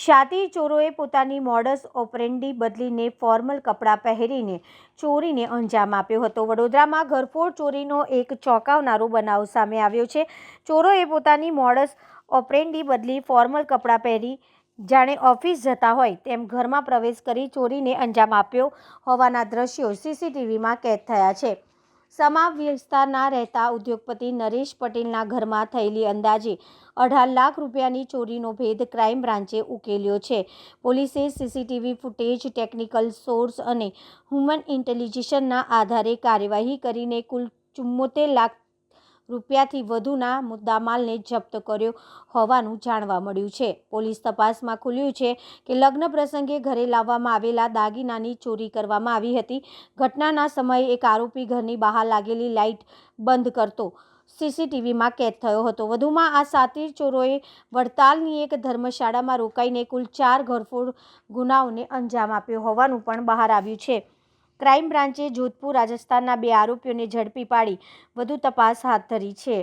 શાतिर ચોરોએ પોતાની modus operandi બદલીને formal કપડાં પહેરીને ચોરીને અંજામ આપ્યો હતો। વડોદરામાં ઘરફોડ ચોરીનો એક ચોંકાવનારો બનાવ સામે આવ્યો છે। ચોરોએ પોતાની મોડસ ઓપરેન્ડી બદલી ફોર્મલ કપડાં પહેરી જાણે ઓફિસ જતા હોય તેમ ઘરમાં પ્રવેશ કરી ચોરીને અંજામ આપ્યો હોવાના દ્રશ્યો સીસીટીવીમાં કેદ થયા છે। સમા વિસ્તારના રહેતા ઉદ્યોગપતિ નરેશ પટેલના ઘરમાં થયેલી અંદાજે 18 લાખ રૂપિયાની ચોરીનો ભેદ ક્રાઇમ બ્રાન્ચે ઉકેલ્યો છે। પોલીસે સીસીટીવી ફૂટેજ, ટેકનિકલ સોર્સ અને હ્યુમન ઇન્ટેલિજન્સના આધારે કાર્યવાહી કરીને કુલ 74 લાખ રૂપિયાથી વધુના મુદ્દામાલને જપ્ત કર્યો હોવાનું જાણવા મળ્યું છે। પોલીસ તપાસમાં ખુલ્યું છે કે લગ્ન પ્રસંગે ઘરે લાવવામાં આવેલા દાગીનાની ચોરી કરવામાં આવી હતી। ઘટનાના સમયે એક આરોપી ઘરની બહાર લાગેલી લાઇટ બંધ કરતો સીસીટીવીમાં કેદ થયો હતો। વધુમાં આ શાतिर ચોરોએ વડતાલની એક ધર્મશાળામાં રોકાઈને કુલ 4 ઘરફોડ ગુનાઓને અંજામ આપ્યો હોવાનું પણ બહાર આવ્યું છે। ક્રાઇમ બ્રાન્ચે જોધપુર, રાજસ્થાનના 2 આરોપીઓને ઝડપી પાડી વધુ તપાસ હાથ ધરી છે।